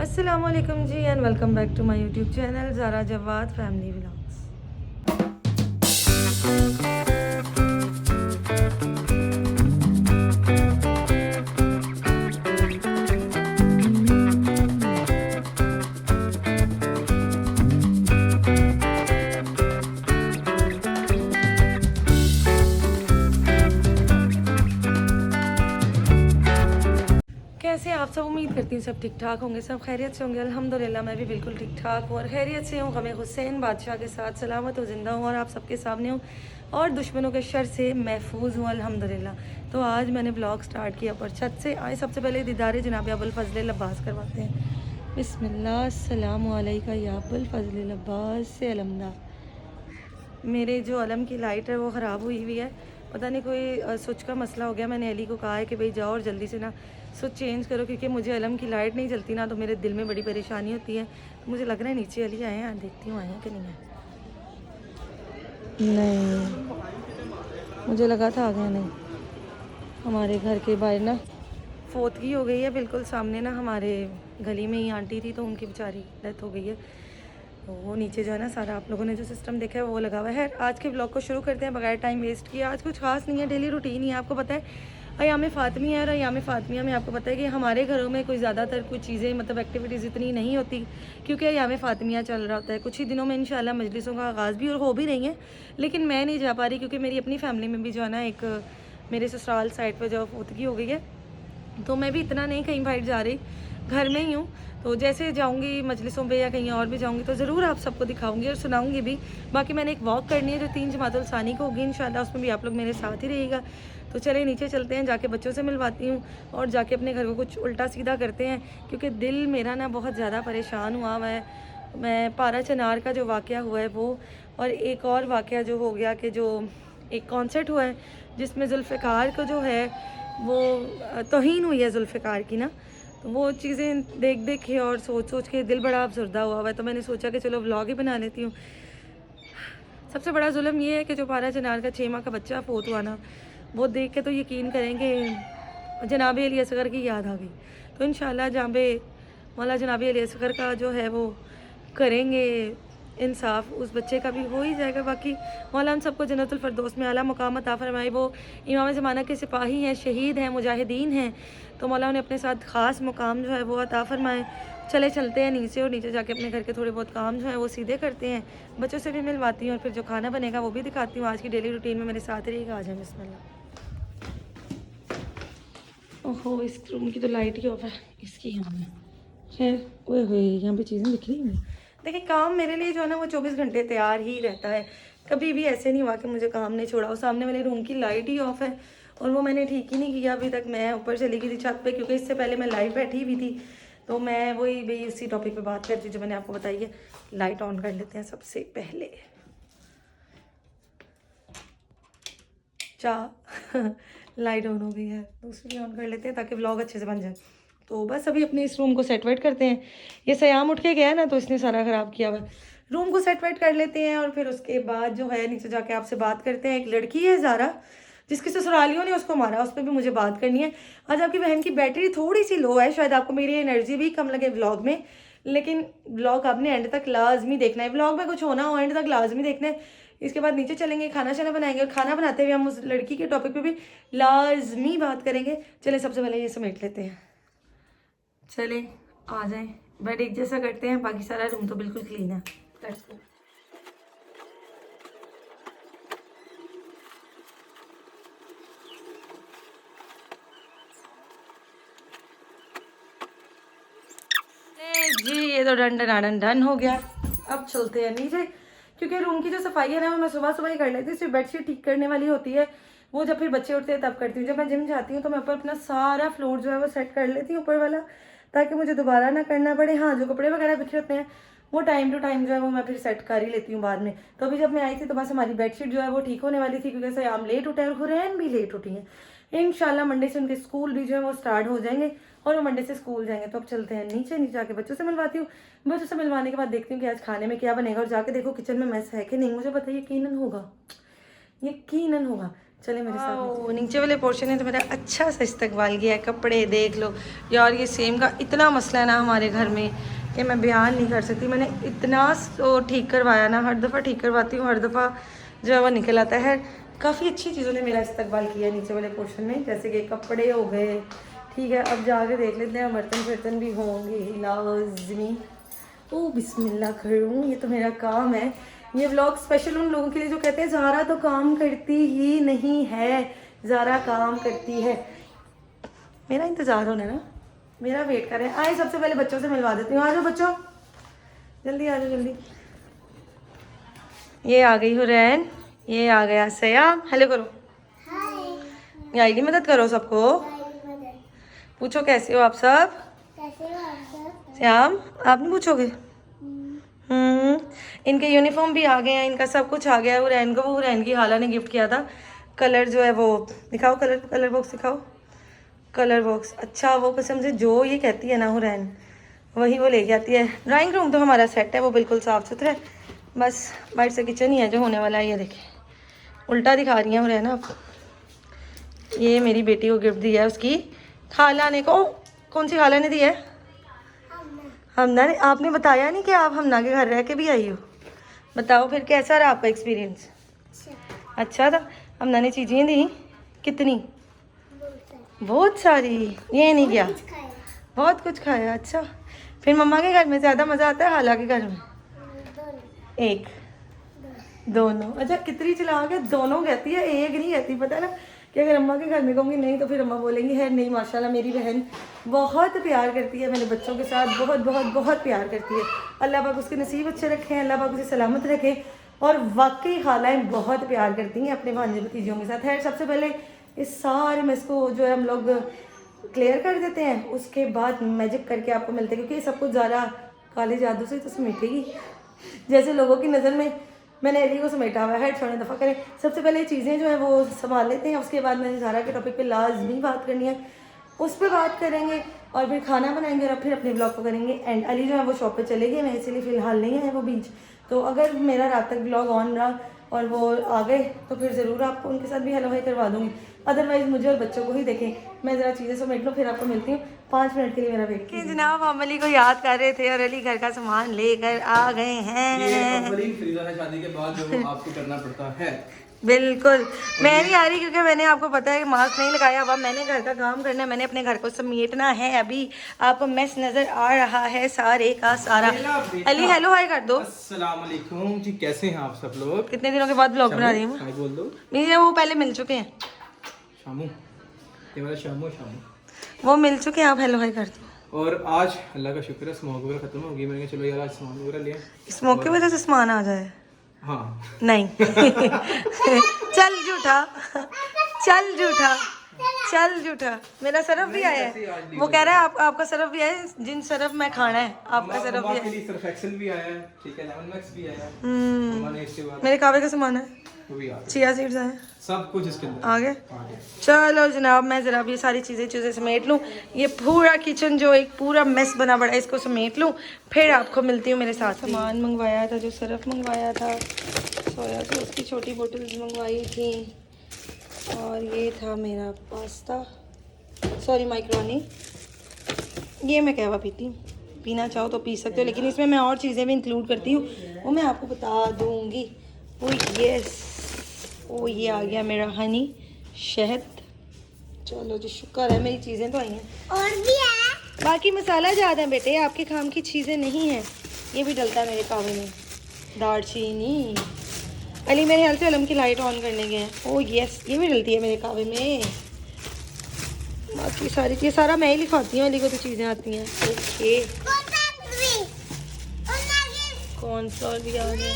अस्सलामुअलैकुम जी and welcome back to my YouTube channel Zara Jawad family vlogs. कैसे आप सब? उम्मीद करती हूँ सब ठीक ठाक होंगे, सब खैरियत से होंगे। अल्हम्दुलिल्लाह मैं भी बिल्कुल ठीक ठाक हूँ और खैरियत से हूँ। गमे हुसैन बादशाह के साथ सलामत और ज़िंदा हूँ और आप सबके सामने हूँ और दुश्मनों के शर से महफूज हूँ अल्हम्दुलिल्लाह। तो आज मैंने ब्लॉग स्टार्ट किया पर छत से आए। सबसे पहले दीदार जनाब अबुल फजल अब्बास करवाते हैं। बिस्मिल्लाह अस्सलामु अलैका या अबुल फजल अब्बास से अलमदा। मेरे जो अलम की लाइट है वो ख़राब हुई हुई है, पता नहीं कोई स्विच का मसला हो गया। मैंने अली को कहा है कि भाई जाओ और जल्दी से ना स्विच चेंज करो, क्योंकि मुझे अलम की लाइट नहीं जलती ना तो मेरे दिल में बड़ी परेशानी होती है। तो मुझे लग रहा है नीचे अली आए हैं, देखती हूँ आए हैं कि नहीं है। नहीं, मुझे लगा था आ गया, नहीं। हमारे घर के बाहर ना फोतगी हो गई है, बिल्कुल सामने ना हमारे गली में ही आंटी थी तो उनकी बेचारी डेथ हो गई है। तो वो नीचे जो है ना सारा आप लोगों ने जो सिस्टम देखा है वो लगा हुआ है। आज के ब्लॉग को शुरू करते हैं बगैर टाइम वेस्ट किए। आज कुछ खास नहीं है, डेली रूटीन ही है। आपको पता है अयाम फ़ातिमी है और अयाम फ़ातिमिया में आपको पता है कि हमारे घरों में कोई ज़्यादातर कुछ चीज़ें मतलब एक्टिविटीज़ इतनी नहीं होती, क्योंकि अयाम फ़ातिमिया चल रहा होता है। कुछ ही दिनों में इंशाल्लाह मजलिसों का आगाज़ भी और हो भी रही है, लेकिन मैं नहीं जा पा रही क्योंकि मेरी अपनी फैमिली में भी जो है ना एक मेरे ससुराल साइड पर जो फौतगी हो गई है, तो मैं भी इतना नहीं कहीं बाहर जा रही, घर में ही हूँ। तो जैसे जाऊँगी मजलिसों पे या कहीं और भी जाऊँगी तो ज़रूर आप सबको दिखाऊँगी और सुनाऊँगी भी। बाकी मैंने एक वॉक करनी है जो 3 जमातुल सानी को होगी इंशाल्लाह, उसमें भी आप लोग मेरे साथ ही रहिएगा। तो चलिए नीचे चलते हैं, जाके बच्चों से मिलवाती हूँ और जाके अपने घर को कुछ उल्टा सीधा करते हैं, क्योंकि दिल मेरा ना बहुत ज़्यादा परेशान हुआ हुआ है। मैं पारा चनार का जो वाक़या हुआ है वो, और एक और वाक़या जो हो गया कि जो एक कॉन्सर्ट हुआ है जिसमें जुल्फ़िकार को जो है वो तौहीन हुई है जुल्फ़िकार की ना, तो वो चीज़ें देख देख के और सोच सोच के दिल बड़ा अफसरदा हुआ है। तो मैंने सोचा कि चलो व्लॉग ही बना लेती हूँ। सबसे बड़ा जुल्म ये है कि जो पारा चनार का 6 माह का बच्चा फोत हुआ ना, वो देख के तो यकीन करेंगे जनाब अली असगर की याद आ गई। तो इंशाल्लाह जनाबे मौला जनाब अली असगर का जो है वो करेंगे इंसाफ, उस बच्चे का भी हो ही जाएगा। बाकी मौला हम सबको जन्नतुल फरदौस में आला मुकाम अता फरमाए। वो इमाम ज़माना के सिपाही हैं, शहीद हैं, मुजाहिदीन हैं, तो मौला उन्हें अपने साथ ख़ास मुकाम जो है वो अता फरमाए। चले चलते हैं नीचे और नीचे जाके अपने घर के थोड़े बहुत काम जो है वो सीधे करते हैं, बच्चों से भी मिलवाती हूँ और फिर जो खाना बनेगा वो भी दिखाती हूँ। आज की डेली रूटीन में मेरे साथ रहिएगा। आ जाए बिस्मिल्लाह। ओहो, इस रूम की तो लाइट ही ऑफ है, इसकी यहाँ में खैर ओए होए यहाँ पे चीज़ें दिख रही हैं। देखिए काम मेरे लिए जो है ना वो 24 घंटे तैयार ही रहता है। कभी भी ऐसे नहीं हुआ कि मुझे काम नहीं छोड़ा। वो सामने वाले रूम की लाइट ही ऑफ है और वो मैंने ठीक ही नहीं किया अभी तक। मैं ऊपर चली गई थी छत पे, क्योंकि इससे पहले मैं लाइव बैठी हुई थी। तो मैं वही भाई उसी टॉपिक पे बात करती हूँ जो मैंने आपको बताई है। लाइट ऑन कर लेते हैं सबसे पहले। चाह लाइट ऑन हो गई है, दूसरी ऑन कर लेते हैं ताकि व्लॉग अच्छे से बन जाए। तो बस अभी अपने इस रूम को सेट वेट करते हैं। ये सयाम उठ के गया ना तो इसने सारा ख़राब किया हुआ है। रूम को सेट वेट कर लेते हैं और फिर उसके बाद जो है नीचे जाके आपसे बात करते हैं। एक लड़की है ज़ारा, जिसके ससुरालियों ने उसको मारा, उस पर भी मुझे बात करनी है। आज आपकी बहन की बैटरी थोड़ी सी लो है, शायद आपको मेरी एनर्जी भी कम लगे व्लॉग में, लेकिन व्लॉग आपने एंड तक लाजमी देखना है। व्लॉग में कुछ होना हो एंड तक लाजमी देखना है। इसके बाद नीचे चलेंगे, खाना शाना बनाएंगे और खाना बनाते हुए हम उस लड़की के टॉपिक पे भी लाजमी बात करेंगे। चले सबसे पहले ये समेट लेते हैं। चले आ जाएं, बेड एक जैसा करते हैं, बाकी सारा रूम तो बिल्कुल क्लीन है। जी ये तो डन डन डन हो गया। अब चलते हैं नीचे, क्योंकि रूम की जो सफाई है ना वो मैं सुबह सुबह ही कर लेती हूँ। सिर्फ बेडशीट ठीक करने वाली होती है, वो जब फिर बच्चे उठते हैं तब करती हूँ। जब मैं जिम जाती हूँ तो मैं ऊपर अपना सारा फ्लोर जो है वो सेट कर लेती हूँ ऊपर वाला, ताकि मुझे दोबारा ना करना पड़े। हाँ, जो कपड़े वगैरह बिखरे होते हैं वो टाइम टू टाइम जो है वो मैं फिर सेट कर ही लेती हूँ बाद में। तो अभी जब मैं आई थी तो बस हमारी बेडशीट जो है वो ठीक होने वाली थी, क्योंकि सयाम लेट उठे और हुरैन भी लेट उठी हैं। इंशाल्लाह मंडे से उनके स्कूल भी जो है वो स्टार्ट हो जाएंगे और वो मंडे से स्कूल जाएंगे। तो अब चलते हैं नीचे, नीचे जाके बच्चों से मिलवाती हूँ। बच्चों से मिलवाने के बाद देखती हूँ कि आज खाने में क्या बनेगा, और जाके देखो किचन में मैस है कि नहीं। मुझे पता है यकीनन होगा, यकीनन होगा। चले मेरे साथ। नीचे वाले पोर्शन है तो मेरा अच्छा सा इस्तकबाल किया है। कपड़े देख लो यार, ये सेम का इतना मसला है ना हमारे घर में कि मैं बयान नहीं कर सकती। मैंने इतना ठीक करवाया ना, हर दफ़ा ठीक करवाती हूँ, हर दफ़ा जो है वो निकल आता है। काफ़ी अच्छी चीज़ों ने मेरा इस्तकबाल किया नीचे वाले पोर्शन में, जैसे कि कपड़े हो गए। ठीक है, अब जाके देख लेते हैं बर्तन वर्तन भी होंगे लाज़मी। ओ बिस्मिल्लाह करूँ, ये तो मेरा काम है। ये व्लॉग स्पेशल उन लोगों के लिए जो कहते हैं ज़ारा तो काम करती ही नहीं है, ज़ारा काम करती है। मेरा इंतज़ार होना ना, मेरा वेट कर रहे हैं। आए सबसे पहले बच्चों से मिलवा देती हूँ। आ जाओ बच्चों, जल्दी आ जाओ जल्दी। ये आ गई हुरैन, ये आ गया सयाम। हेलो करो, ये आएगी मदद करो सबको। पूछो कैसे हो आप सब? श्याम आप नहीं पूछोगे? इनके यूनिफॉर्म भी आ गए हैं, इनका सब कुछ आ गया है। हुरैन को वो हुरैन की खाला ने गिफ्ट किया था। कलर जो है वो दिखाओ, कलर बॉक्स दिखाओ, कलर बॉक्स। अच्छा वो कसम से जो ये कहती है ना हुरैन, वही वो लेके आती है। ड्राइंग रूम तो हमारा सेट है, वो बिल्कुल साफ़ सुथरा है, बस बाहर से किचन ही है जो होने वाला है। ये देखें, उल्टा दिखा रही हैं हुरैन आप। ये मेरी बेटी को गिफ्ट दिया है उसकी खाला ने। कौन सी खाला ने दिया है? हमना ने। आपने बताया नहीं कि आप हमना के घर रह के भी आई हो। बताओ फिर कैसा रहा आपका एक्सपीरियंस? अच्छा था। हमना ने चीज़ें दी कितनी? बहुत सारी। ये नहीं किया, बहुत कुछ खाया। अच्छा, फिर मम्मा के घर में ज़्यादा मज़ा आता है खाला के घर में? एक दोनों। अच्छा कितनी चला के दोनों कहती है, एक नहीं कहती। पता है ना कि अगर अम्मा के घर में कहूँगी नहीं तो फिर अम्मा बोलेंगी है नहीं माशाल्लाह मेरी बहन बहुत प्यार करती है मेरे बच्चों के साथ, बहुत बहुत बहुत प्यार करती है। अल्लाह पाक उसके नसीब अच्छे रखें, अल्लाह पाक उसे सलामत रखे। और वाकई खालाएँ बहुत प्यार करती हैं अपने भांजे भतीजों के साथ। है सबसे पहले इस सारे में इसको जो है हम लोग क्लियर कर देते हैं, उसके बाद मैजिक करके आपको मिलते हैं, क्योंकि सब कुछ ज़्यादा काले जादू से तो समेटेगी। जैसे लोगों की नज़र में मैंने एली को समेटा हुआ है। छोड़ने दफ़ा करें, सबसे पहले चीज़ें जो है वो संभाल लेते हैं, उसके बाद मैंने ज़ारा के टॉपिक पे लाजमी बात करनी है, उस पर बात करेंगे और फिर खाना बनाएंगे और फिर अपने ब्लॉग को करेंगे एंड। अली जो है वो शॉप पे चले गए, मैं इसीलिए फ़िलहाल नहीं है वो बीच। तो अगर मेरा रात तक ब्लॉग ऑन रहा और वो आ गए तो फिर ज़रूर आपको उनके साथ भी हेलो हाई करवा दूँगी। अदरवाइज़ मुझे और बच्चों को ही देखें। मैं ज़रा चीज़ें समेट लूँ, फिर आपको मिलती हूँ। 5 मिनट के लिए मेरा वेट कीजिए। जनाब हम अली को याद कर रहे थे और अली घर का सामान लेकर आ गए हैं। ये अव्वली फरीज़ा है शादी के बाद जो आपको करना पड़ता है। बिल्कुल, मैं नहीं आ रही क्योंकि मैंने आपको पता है कि मास्क नहीं लगाया हुआ। मैंने घर का काम करना है, मैंने अपने घर को समेटना है। अभी आपको मैस नज़र आ रहा है सारे का सारा। अली हेलो हाय कर दो। अस्सलाम वालेकुम जी, कैसे हैं आप सब लोग? कितने दिनों के बाद ब्लॉग बना रही हूँ। हाय बोल दो। मुझे वो पहले मिल चुके हैं। शामू, ये वाला शामू वो मिल चुके हैं, आप हेलो हाय कर दो। और आज अल्लाह का शुक्र है स्मोक वगैरह खत्म हो गई। मैंने कहा चलो यार आज सामान वगैरह लिया। स्मोक की वजह से सामान आ जाए? हाँ नहीं चल झूठा, चल झूठा, चल झूठा। मेरा सरफ भी आया है, वो कह रहा है आपका सरफ भी आया है। जिन सरफ में खाना है आपका सरफ भी आया है। सर्फ एक्सेल भी आया है, ठीक है, लेमन मैक्स भी आया है। मैंने इसके बाद मेरे कावे का सामान है, वो भी आ गया, चिया सीड्स आए, सब कुछ इसके अंदर आ गए। चलो जनाब मैं ज़रा ये सारी चीज़ें समेट लूँ। ये पूरा किचन जो एक पूरा मेस बना पड़ा है इसको समेट लूँ, फिर आपको मिलती हूँ मेरे साथ। सामान मंगवाया था, जो सरफ मंगवाया था, सोया सॉस की छोटी बोतल्स मंगवाई थी, और ये था मेरा पास्ता, सॉरी माइक्रोनी। ये मैं कहवा पीती हूँ, पीना चाहो तो पी सकते हो, लेकिन इसमें मैं और चीज़ें भी इंक्लूड करती हूँ, वो मैं आपको बता दूँगी। ओह यस, ओ ये आ गया मेरा हनी, शहद। चलो जी शुक्र है मेरी चीज़ें तो आई हैं, और भी है बाकी मसाला ज़्यादा है बेटे, आपके काम की चीज़ें नहीं हैं। ये भी डलता है मेरे कावे में, दालचीनी। अली मेरे ख्याल से अलम की लाइट ऑन करने गए हैं। ओह यस, ये भी डलती है मेरे कावे में। बाकी सारी चीज़ सारा मैं ही लिखवाती हूँ, अली को तो चीज़ें आती हैं। ओके, कौन सा भी आ गया,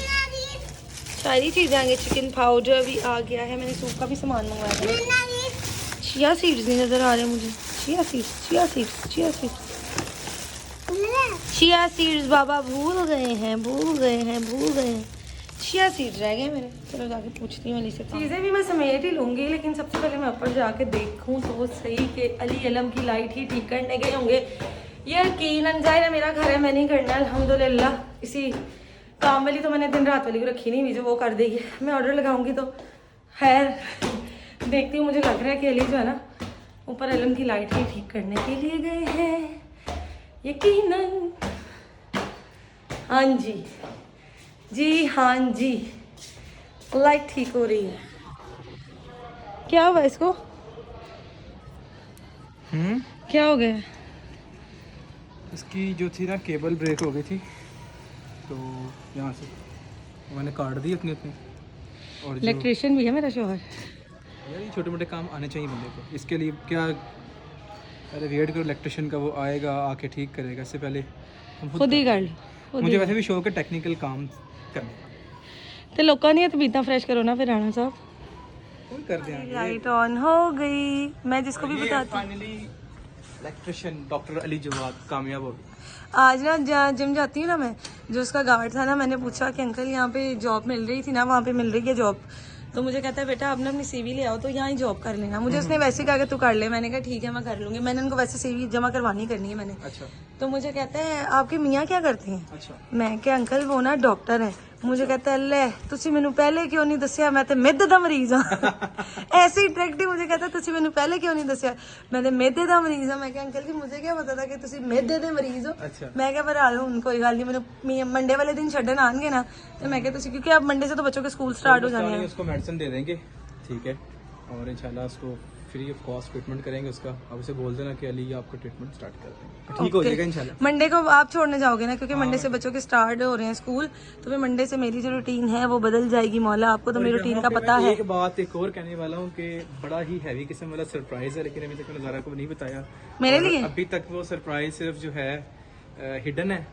सारी चीज़ें आ गई। चिकन पाउडर भी आ गया है, मैंने सूप का भी सामान मंगवाया था। चिया सीड्स नहीं नज़र आ रहे मुझे। Chia seeds, chia seeds, chia seeds, chia seeds बाबा भूल गए हैं, भूल गए हैं, भूल गए हैं। चिया सीड्स रह गए मेरे। चलो जाके पूछती हूँ अली से। चीज़ें भी मैं समेट ही लूँगी, लेकिन सबसे पहले मैं ऊपर जाके देखूँ तो सही कि अली अलम की लाइट ही ठीक करने गए होंगे। यकीनन ज़ाहिर है मेरा घर है, मैं नहीं करना अल्हम्दुलिल्लाह। इसी काम वाली तो मैंने दिन रात वाली को रखी नहीं हुई, जो वो कर देगी। मैं ऑर्डर लगाऊंगी तो खैर देखती हूँ, मुझे लग रहा है कि अली जो है ना ऊपर एलम की लाइट ही ठीक करने के लिए गए हैं यकीनन। हाँ जी जी, हाँ जी, लाइट ठीक हो रही है। क्या हुआ इसको? क्या हो गया? इसकी जो थी ना केबल ब्रेक हो गई थी, तो यहाँ से मैंने काट दी अपनी अपनी। और इलेक्ट्रिशियन भी है मेरा शोहर। यार ये छोटे मोटे काम आने चाहिए बंदे को, इसके लिए क्या, अरे वेट करो इलेक्ट्रिशियन का, वो आएगा आके ठीक करेगा, इससे पहले हम खुद ही कर लो। मुझे वैसे भी शौक है टेक्निकल काम करने का। तो लोगों ने तो बीता फ्रेश करो ना फिर राणा साहब। कोई कर देंगे। लाइट ऑन हो गई, मैं जिसको भी बताती हूँ। Finally electrician doctor Ali Jawad कामयाब हो गई। आज ना जिम जाती हूँ ना मैं, जो उसका गार्ड था ना, मैंने पूछा कि अंकल यहाँ पे जॉब मिल रही थी ना, वहाँ पे मिल रही है जॉब? तो मुझे कहता है बेटा अपना अपनी सीवी ले आओ तो यहाँ ही जॉब कर लेना। मुझे उसने वैसे कहा कि तू कर ले। मैंने कहा ठीक है मैं कर लूँगी। मैंने उनको वैसे सीवी जमा करवानी करनी है मैंने। अच्छा। तो मुझे कहते हैं आपके मियाँ क्या करते हैं? अच्छा। मैं क्या अंकल वो ना डॉक्टर है। मुझे कहता है ले तुसी मैनू पहले क्यों नहीं दसिया, मैं तो मिद दा मरीज हाँ। ऐसे ही डायरेक्ट मुझे कहता तुसी मैनू पहले क्यों नहीं दसिया, मैं तो मिदे दा मरीज हाँ। मैं क्या अंकल जी मुझे क्या पता था कि तुसी मिदे दे मरीज हो। अच्छा। मैं क्या भरा लो कोई गल नहीं, मैनू मंडे वाले दिन छड्डन आएंगे ना, तो मैं क्या तुसी, क्योंकि अब मंडे से तो बच्चों के स्कूल स्टार्ट हो जाने हैं। उसको मेडिसिन दे देंगे, ठीक है, और इंशाल्लाह उसको फ्री ऑफ कॉस्ट ट्रीटमेंट करेंगे उसका। अब उसे बोल देना कि अली आपको ट्रीटमेंट स्टार्ट कर देंगे, ठीक हो जाएगा इंशाल्लाह। मंडे को आप छोड़ने जाओगे ना, क्योंकि मंडे से बच्चों के स्टार्ट हो रहे हैं स्कूल, तो फिर मंडे से मेरी जो रूटीन है वो बदल जाएगी। मौला आपको तो मेरी रूटीन का पता है। एक बात एक और कहने वाला हूँ कि बड़ा ही हैवी किस्म वाला सरप्राइज है, लेकिन अभी तक मैंने ज़ारा को नहीं बताया मेरे लिए। अभी तक वो सरप्राइज सिर्फ जो है हिडन है,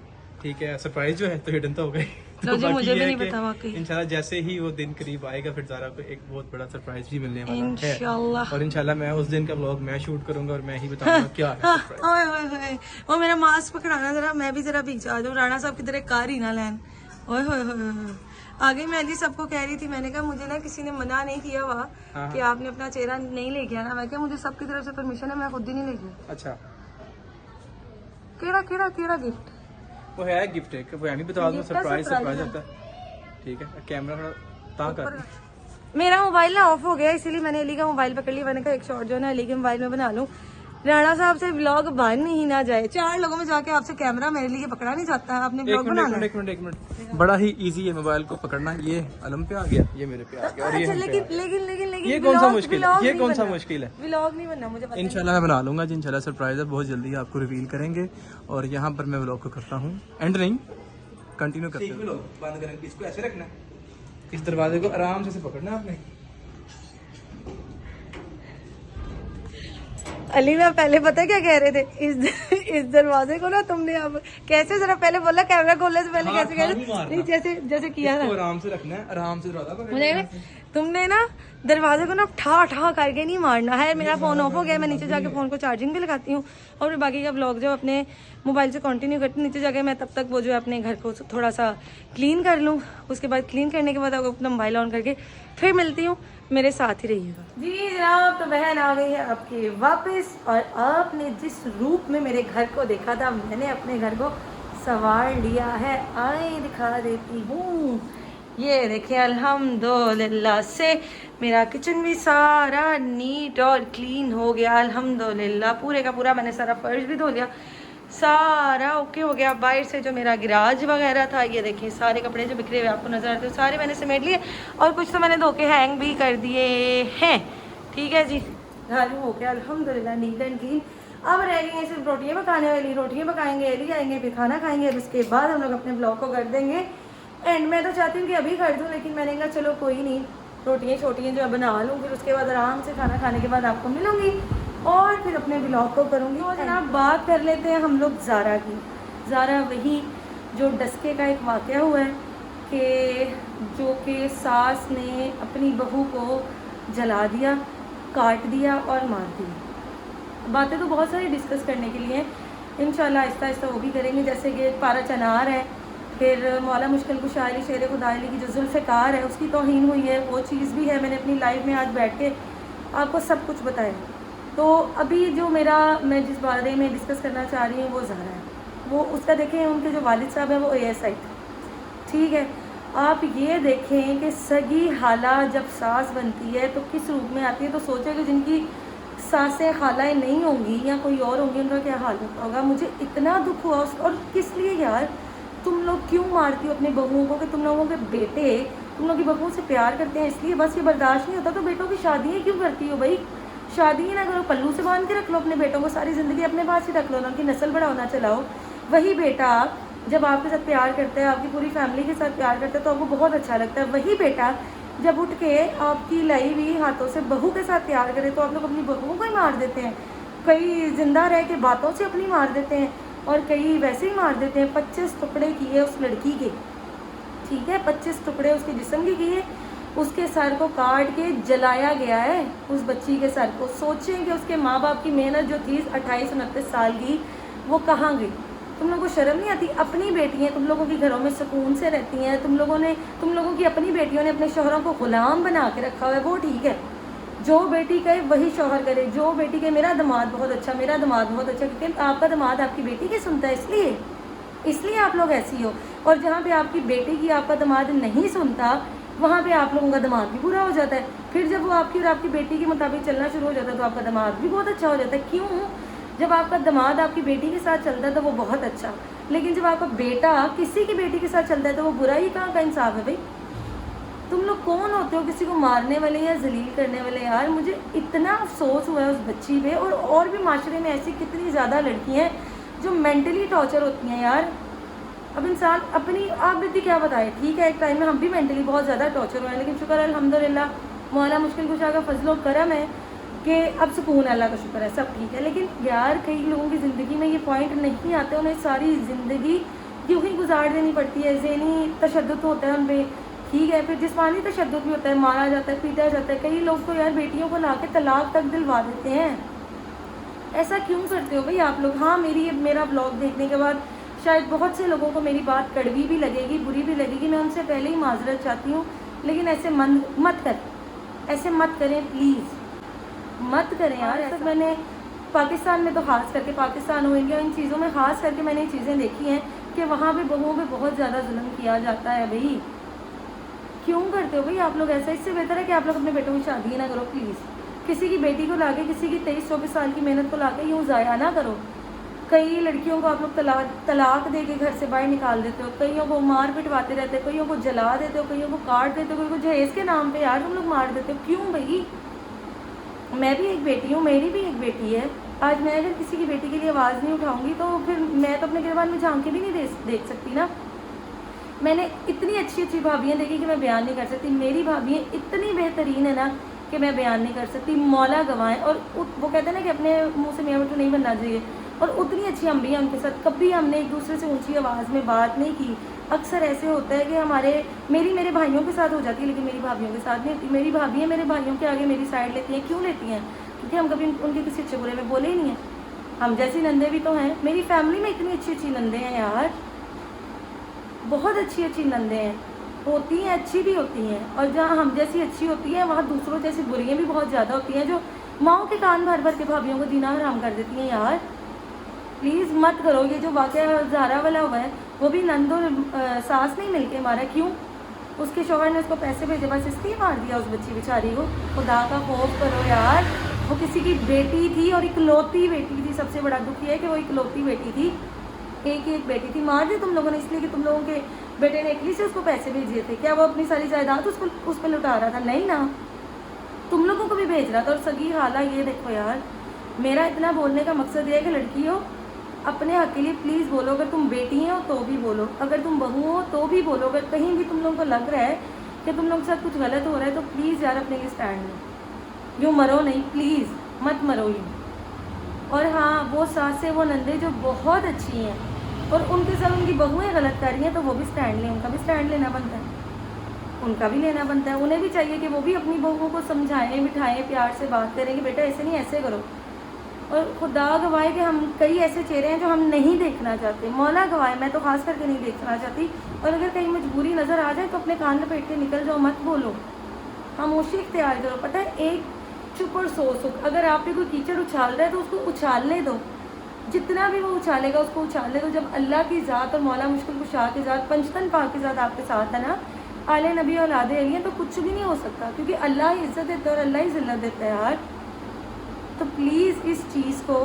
ठीक है। सरप्राइज जो है तो हिडन तो हो गई। तो जी मुझे भी नहीं पता वाकई। इंशाल्लाह जैसे ही वो दिन करीब आएगा फिर ज़ारा को एक बहुत बड़ा सरप्राइज भी मिलने वाला है, इंशाल्लाह। और इंशाल्लाह मैं उस दिन का व्लॉग मैं शूट करूंगा और मैं ही बताऊंगा क्या है सरप्राइज। ओए ओए ओए, वो मेरा मास्क पकड़ाना जरा, मैं भी जरा पीछे आ जाऊँ। राणा साहब की तरह कार ही ना लैन। ओए होए होए, आगे मैं जी सबको कह रही थी, मैंने कहा मुझे ना किसी ने मना नहीं किया हुआ कि आपने अपना चेहरा नहीं लेके आना। मैं क्या मुझे सबकी तरफ से परमिशन है, मैं खुद ही नहीं लेके। अच्छा, केड़ा केड़ा केड़ा गिफ्ट? वो है गिफ्ट है, वो नहीं बता दूं, सरप्राइज सरप्राइज होता है, ठीक है। कैमरा थोड़ा ता कर। मेरा मोबाइल ना ऑफ हो गया, इसीलिए मैंने अली का मोबाइल पकड़ लिया। मैंने कहा एक शॉट जो है ना अली के मोबाइल में बना लूं, राणा साहब से व्लॉग बन ही ना जाए। 4 लोगों में जाके आपसे कैमरा मेरे लिए पकड़ा नहीं जाता है, आपने व्लॉग बनाना है। एक मिनट, बड़ा ही इजी है मोबाइल को पकड़ना। ये अलम पे आ गया, ये मेरे पे आ गया, और ये अच्छा, हम पे लेकिन आ गया। लेकिन लेकिन लेकिन ये कौन सा मुश्किल है, ये कौन सा मुश्किल है? व्लॉग नहीं बनना मुझे पता। इंशाल्लाह मैं बना लूंगा जी, इंशाल्लाह सरप्राइज है, बहुत जल्दी आपको रिवील करेंगे। और यहाँ पर मैं व्लॉग को करता हूँ एंड नहीं, कंटिन्यू करते हैं। बंद करेंगे, इसको ऐसे रखना, इस दरवाजे को आराम से पकड़ना आपने। अली ना पहले पता क्या कह रहे थे, इस दरवाजे को ना तुमने अब कैसे, जरा पहले बोला कैमरा खोलने से पहले कैसे कह रहे, नहीं जैसे जैसे किया ना, आराम से रखना है, आराम से दरवाजा पकड़ना मुझे ना तुमने ना दरवाजे को ना ठा ठा करके नहीं मारना है। मेरा फोन ऑफ हो गया, मैं नीचे जाके फोन को चार्जिंग पे लगाती हूँ और बाकी का व्लॉग जो अपने मोबाइल से कंटिन्यू करती हूँ। नीचे जाके मैं तब तक वो जो है अपने घर को थोड़ा सा क्लीन कर लूँ, उसके बाद क्लीन करने के बाद अपना मोबाइल ऑन करके फिर मिलती हूँ। मेरे साथ ही रहिएगा जी जनाब। तो बहन आ गई है आपके वापस, और आपने जिस रूप में मेरे घर को देखा था, मैंने अपने घर को संवार लिया है। आए दिखा देती हूँ, ये देखिए अल्हम्दुलिल्लाह से मेरा किचन भी सारा नीट और क्लीन हो गया अल्हम्दुलिल्लाह। पूरे का पूरा मैंने सारा फर्श भी धो लिया, सारा ओके हो गया। बाहर से जो मेरा गिराज वगैरह था, ये देखिए सारे कपड़े जो बिखरे हुए आपको नजर आते हैं, सारे मैंने समेट लिए और कुछ तो मैंने धो के हैंग भी कर दिए हैं। ठीक है जी, घर हो गया अल्हम्दुलिल्लाह नीट एंड क्लीन। अब रह गई हैं सिर्फ रोटियाँ पकाने वाली, रोटियाँ पकाएंगे, एली आएंगे, फिर खाना खाएंगे, उसके बाद हम लोग अपने ब्लॉग को कर देंगे एंड। मैं तो चाहती हूँ कि अभी कर दूँ, लेकिन मैंने कहा चलो कोई नहीं, रोटियाँ छोटियाँ जो बना लूँ, फिर उसके बाद आराम से खाना खाने के बाद आपको मिलूँगी और फिर अपने ब्लॉग को करूँगी। और जनाब बात कर लेते हैं हम लोग ज़ारा की। ज़ारा वही जो डस्के का एक वाक़या हुआ है कि जो कि सास ने अपनी बहू को जला दिया, काट दिया और मार दिया। बातें तो बहुत सारी डिस्कस करने के लिए हैं, इंशाल्लाह आहिस्ता आहिस्ता वो भी करेंगे। जैसे कि पारा चनार है, फिर मौला मुश्किल कुशायली शेर खुदायली की जो जुल्फ़िकार है उसकी तौहीन हुई है, वो चीज़ भी है। मैंने अपनी लाइफ में आज बैठ के आपको सब कुछ बताया। तो अभी जो मैं जिस बारे में डिस्कस करना चाह रही हूँ वो ज़ारा है। वो उसका देखें, उनके जो वालिद साहब हैं वो ASI थे, ठीक है। आप ये देखें कि सगी खाला जब सास बनती है तो किस रूप में आती है। तो सोचो कि जिनकी सासें खालाएँ नहीं होंगी या कोई और होंगी, उनका क्या हाल होता होगा। मुझे इतना दुख हुआ और किस लिए यार, तुम लोग क्यों मारती हो अपने बहुओं को कि तुम लोगों के बेटे तुम लोग की बहुओं से प्यार करते हैं इसलिए, बस ये बर्दाश्त नहीं होता तो बेटों की शादियाँ क्यों करती हो भाई। शादी ही ना करो, पल्लू से बांध के रख लो अपने बेटों को, सारी ज़िंदगी अपने पास ही रख लो ना, उनकी नस्ल बढ़ाना चलाओ। वही बेटा जब आपके साथ प्यार करता है, आपकी पूरी फैमिली के साथ प्यार करता है तो आपको बहुत अच्छा लगता है। वही बेटा जब उठ के आपकी लाई हुई हाथों से बहू के साथ प्यार करे तो आप लोग अपनी बहुओं को ही मार देते हैं। कई जिंदा रह के बातों से अपनी मार देते हैं और कई वैसे ही मार देते हैं। 25 टुकड़े किए उस लड़की के, ठीक है, 25 टुकड़े उसके जिस्म के किए, उसके सर को काट के जलाया गया है उस बच्ची के सर को। सोचें कि उसके माँ बाप की मेहनत जो थी 28-29 साल की, वो कहाँ गई। तुम लोगों को शर्म नहीं आती? अपनी बेटियां तुम लोगों के घरों में सुकून से रहती हैं, तुम लोगों की अपनी बेटियों ने अपने शोहरों को गुलाम बना के रखा हुआ है। वो ठीक है, जो बेटी कहे वही शौहर करे, जो बेटी कहे मेरा दामाद बहुत अच्छा, मेरा दामाद बहुत अच्छा, क्योंकि आपका दामाद आपकी बेटी की सुनता है, इसलिए आप लोग ऐसी हो। और जहाँ पे आपकी बेटी की आपका दामाद नहीं सुनता, वहाँ पे आप लोगों का दिमाग भी बुरा हो जाता है। फिर जब वो आपकी और आपकी बेटी के मुताबिक चलना शुरू हो जाता है तो आपका दिमाग भी बहुत अच्छा हो जाता है। क्यों? जब आपका दामाद आपकी बेटी के साथ चलता है तो वो बहुत अच्छा, लेकिन जब आपका बेटा किसी की बेटी के साथ चलता है तो वो बुरा ही कहाँ का इंसाफ है भाई। तुम लोग कौन होते हो किसी को मारने वाले या जलील करने वाले। यार मुझे इतना अफसोस हुआ है उस बच्ची पे, और भी माशरे में ऐसी कितनी ज़्यादा लड़कियाँ हैं जो मेंटली टॉर्चर होती हैं यार। अब इंसान अपनी आप बीती क्या बताए, ठीक है एक टाइम में हम भी मेंटली बहुत ज़्यादा टॉर्चर हुए हैं, लेकिन शुक्र अल्हम्दुलिल्लाह मौला मुश्किल कुशा का फजलो करम है कि अब सुकून, अल्लाह का शुक्र है, सब ठीक है। लेकिन यार कई लोगों की ज़िंदगी में ये पॉइंट नहीं आते, उन्हें सारी ज़िंदगी यूँ ही गुजार देनी पड़ती है। ज़हनी तशद्दुद होता है उन पर, ठीक है, फिर जिस्मानी तशद्दुद भी होता है, मारा जाता है, पीटा जाता है। कई लोग तो यार बेटियों को ला के तलाक तक दिलवा देते हैं। ऐसा क्यों करते हो भाई आप लोग। हाँ मेरा ब्लॉग देखने के बाद शायद बहुत से लोगों को मेरी बात कड़वी भी लगेगी, बुरी भी लगेगी, मैं उनसे पहले ही माजरत चाहती हूँ, लेकिन ऐसे ऐसे मत करें प्लीज़, मत करें यार ऐसा। मैंने पाकिस्तान में तो ख़ास करके, पाकिस्तान हो इंडिया, इन चीज़ों में ख़ास करके मैंने ये चीज़ें देखी हैं कि वहाँ पे बहुओं पे बहुत ज़्यादा जुल्म किया जाता है। भाई क्यों करते हो भाई आप लोग ऐसा। इससे बेहतर है कि आप लोग अपने बेटों की शादी ना करो प्लीज़। किसी की बेटी को लाके, किसी की 23-24 साल की मेहनत को लाके यूँ ज़ाया ना करो। कई लड़कियों को आप लोग तलाक दे के घर से बाहर निकाल देते हो, कईयों को मार पिटवाते रहते हो, कईयों को जला देते हो, कईयों को काट देते हो, कईयों को जहेज़ के नाम पे यार तुम लोग मार देते हो। क्यों भाई। मैं भी एक बेटी हूँ, मेरी भी एक बेटी है। आज मैं अगर किसी की बेटी के लिए आवाज़ नहीं उठाऊँगी तो फिर मैं तो अपने गिरबान में झांक के भी नहीं देख सकती ना। मैंने इतनी अच्छी अच्छी भाभियाँ देखी कि मैं बयान नहीं कर सकती। मेरी भाभियाँ इतनी बेहतरीन है ना कि मैं बयान नहीं कर सकती, मौला गवाएं। और वो कहते हैं ना कि अपने मुँह से मियाँ मिट्ठू नहीं बनना चाहिए, और उतनी अच्छी हम भी हैं उनके साथ। कभी हमने एक दूसरे से ऊंची आवाज़ में बात नहीं की। अक्सर ऐसे होता है कि मेरे भाइयों के साथ हो जाती है, लेकिन मेरी भाभियों के साथ नहीं होती। मेरी भाभियाँ मेरे भाइयों के आगे मेरी साइड लेती हैं। क्यों लेती हैं? क्योंकि हम कभी उनके किसी अच्छे बुरे में बोले ही नहीं हैं। हम जैसी नंदे भी तो हैं, मेरी फैमिली में इतनी अच्छी अच्छी नंदे हैं यार, बहुत अच्छी अच्छी नंदे हैं, होती हैं, अच्छी भी होती हैं। और जहाँ हम जैसी अच्छी होती है वहाँ दूसरों जैसी बुरियाँ भी बहुत ज़्यादा होती हैं, जो माओ के कान भर भर के भाभियों को जीना हराम कर देती हैं। यार प्लीज़ मत करो। ये जो वाक़या ज़ारा वाला हुआ है वो भी नंद और सास नहीं मिलके मारा। क्यों? उसके शौहर ने उसको पैसे भेजे, बस इसलिए मार दिया उस बच्ची बेचारी को। खुदा का खौफ करो यार। वो किसी की बेटी थी और इकलौती बेटी थी। सबसे बड़ा दुख ये है कि वो इकलौती बेटी थी, एक बेटी थी। मार दी तुम लोगों ने इसलिए कि तुम लोगों के बेटे ने इटली से उसको पैसे भेजे थे। क्या वो अपनी सारी जायदाद उस पर लुटा रहा था? नहीं ना, तुम लोगों को भी भेज रहा था। और सगी हाला ये देखो यार, मेरा इतना बोलने का मकसद ये है कि लड़की हो अपने हक के लिए प्लीज़ बोलो। अगर तुम बेटी हो तो भी बोलो, अगर तुम बहू हो तो भी बोलो। अगर कहीं भी तुम लोगों को लग रहा है कि तुम लोग के साथ कुछ गलत हो रहा है तो प्लीज़ यार अपने लिए स्टैंड लो। यूँ मरो नहीं, प्लीज़ मत मरो यूँ। और हाँ, वो सासें, वो नंदे जो बहुत अच्छी हैं और उनके साथ उनकी बहुएँ गलत कर रही हैं तो वो भी स्टैंड लें, उनका भी स्टैंड लेना बनता है, उनका भी लेना बनता है। उन्हें भी चाहिए कि वो भी अपनी बहुओं को समझाएं, बिठाएं, प्यार से बात करें कि बेटा ऐसे नहीं, ऐसे करो। और खुदा गवाए कि हम कई ऐसे चेहरे हैं जो हम नहीं देखना चाहते। मौला गवाए, मैं तो खास करके नहीं देखना चाहती। और अगर कहीं मजबूरी नज़र आ जाए तो अपने कान लपेट के निकल जाओ, मत बोलो, खामोशी इख्तियार करो। पता है, एक चुप और सो सुख। अगर आप पे कोई कीचड़ उछाल रहा है तो उसको उछालने दो, जितना भी वो उछालेगा उसको उछालने दो। जब अल्लाह की ज़ात और मौला मुश्किल कुशा की ज़ात, पंचतन पाक की ज़ात आपके साथ है ना, आले नबी औलाद अली हैं तो कुछ भी नहीं हो सकता, क्योंकि अल्लाह ही इज़्ज़त देता है और अल्लाह ही ज़िल्लत देता है यार। तो प्लीज़ इस चीज़ को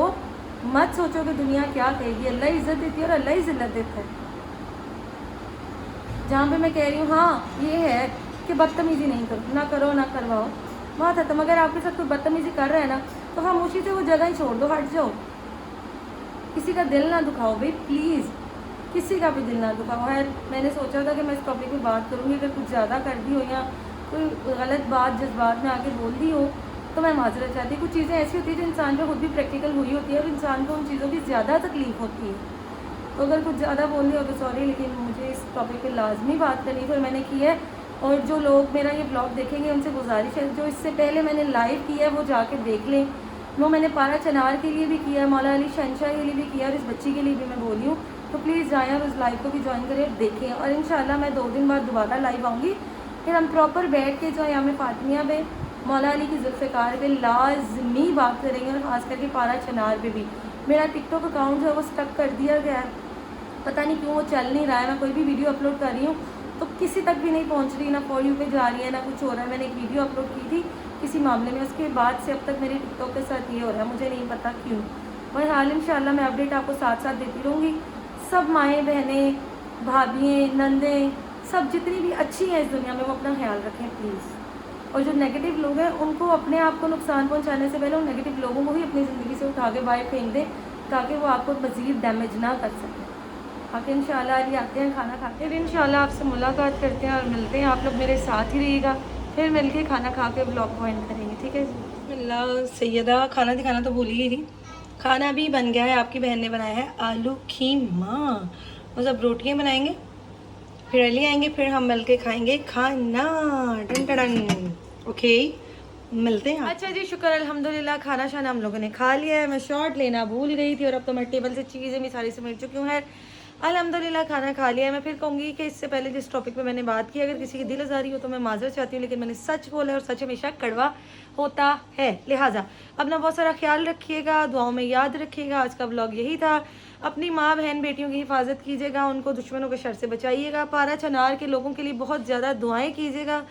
मत सोचो कि दुनिया क्या कहेगी, अल्लाह ही इज़्ज़त देती है और अल्लाह ही ज़िल्लत देता है। जहाँ पे मैं कह रही हूँ हाँ ये है कि बदतमीज़ी नहीं करो, ना करो ना करवाओ, बात खत्म। अगर आपके साथ कोई बदतमीज़ी कर रहा है ना तो खामोशी से वो जगह ही छोड़ दो, हट जाओ। किसी का दिल ना दुखाओ भाई, प्लीज़ किसी का भी दिल ना दुखाओ। है मैंने सोचा था कि मैं इस टॉपिक पे बात करूँगी, अगर कुछ ज़्यादा कर दी हो या कोई गलत बात जज्बात में आके बोल दी हो तो मैं माजरत चाहती हूँ। कुछ चीज़ें ऐसी होती है जो इंसान पे खुद भी प्रैक्टिकल हुई होती है और इंसान को उन चीज़ों की ज़्यादा तकलीफ होती है। तो अगर कुछ ज़्यादा बोल दिया हो तो सॉरी, लेकिन मुझे इस टॉपिक पे लाजमी बात करनी थी और मैंने की है। और जो लोग मेरा ये ब्लॉग देखेंगे उनसे गुजारिश है, जो इससे पहले मैंने लाइव किया है वो जाके देख लें। वो मैंने पारा चनार के लिए भी किया है, मौला अली शहनशाह के लिए भी किया और इस बच्ची के लिए भी मैं बोली हूँ। तो प्लीज़ जाएँ और उस लाइव को भी ज्वाइन करें और देखें। और इंशाल्लाह मैं 2 दिन बाद दोबारा लाइव आऊँगी, फिर हम प्रॉपर बैठ के जो यहाँ फातिमिया पे मौला अली की ज़ुल्फ़िकार पे लाजमी बात करेंगे और ख़ास करके पारा चनार पे भी। मेरा टिकटॉक अकाउंट जो है वो स्टक कर दिया गया है, पता नहीं क्यों वो चल नहीं रहा है। मैं कोई भी वीडियो अपलोड कर रही हूँ तो किसी तक भी नहीं पहुँच रही, ना फॉर यू पे जा रही है ना कुछ हो रहा है। मैंने एक वीडियो अपलोड की थी किसी मामले में, उसके बाद से अब तक मेरे टिकटॉक के साथ ये हो रहा है, मुझे नहीं पता क्यों। और हाल इंशाल्लाह मैं अपडेट आपको साथ साथ देती रहूँगी। सब माएँ बहनें भाभियाँ नंदें सब जितनी भी अच्छी हैं इस दुनिया में वो अपना ख्याल रखें प्लीज़। और जो नेगेटिव लोग हैं उनको अपने आप को नुकसान पहुँचाने से पहले उन नेगेटिव लोगों को ही अपनी ज़िंदगी से उठा के बाहर फेंक दें ताकि वो आपको मज़ीद डैमेज ना कर सकें। बाकी इंशाल्लाह अभी आते हैं खाना खा के, फिर इंशाल्लाह आपसे मुलाकात करते हैं और मिलते हैं। आप लोग मेरे साथ ही रहिएगा, फिर मिलके खाना खा के ब्लॉग को एंड करेंगे, ठीक है जी। अल्लाह सैयदा, खाना दिखाना तो भूल ही थी। खाना भी बन गया है, आपकी बहन ने बनाया है आलू कीमा। बस अब रोटियाँ बनाएंगे, फिर अली आएंगे, फिर हम मिल के खाएंगे खाना। डन डन ओके, मिलते हैं। अच्छा जी, शुक्र अल्हम्दुलिल्लाह, खाना शाना हम लोगों ने खा लिया है। मैं शॉर्ट लेना भूल गई थी और अब तो मैं टेबल से चीज़ें भी सारी समेट चुकी हूँ। है अल्हम्दुलिल्लाह खाना खा लिया है। मैं फिर कहूँगी कि इससे पहले जिस टॉपिक पे मैंने बात की, अगर किसी की दिल आज़ारी हो तो मैं माजरत चाहती हूँ, लेकिन मैंने सच बोला है और सच हमेशा कड़वा होता है। लिहाजा अपना बहुत सारा ख्याल रखिएगा, दुआओं में याद रखिएगा। आज का व्लॉग यही था। अपनी माँ बहन बेटियों की हिफाजत कीजिएगा, उनको दुश्मनों के शर से बचाइएगा। पारा चनार के लोगों के लिए बहुत ज़्यादा दुआएं कीजिएगा,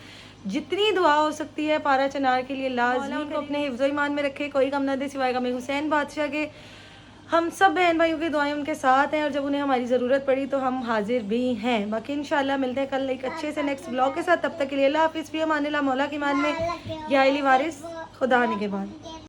जितनी दुआ हो सकती है पारा चनार के लिए लाज़मी उनको अपने हिफ्ज़ ईमान में रखे, कोई कम न दे सिवाय गम हुसैन बादशाह के। हम सब बहन भाइयों की दुआएं उनके साथ हैं और जब उन्हें हमारी ज़रूरत पड़ी तो हम हाजिर भी हैं। बाकी इंशाल्लाह मिलते हैं कल एक अच्छे से नेक्स्ट ब्लॉग के साथ। तब तक के लिए अल्लाह हाफिज़, भी अमान अल्लाह, मौला की मान में, या अली वारिस, खुदा ने के बाद।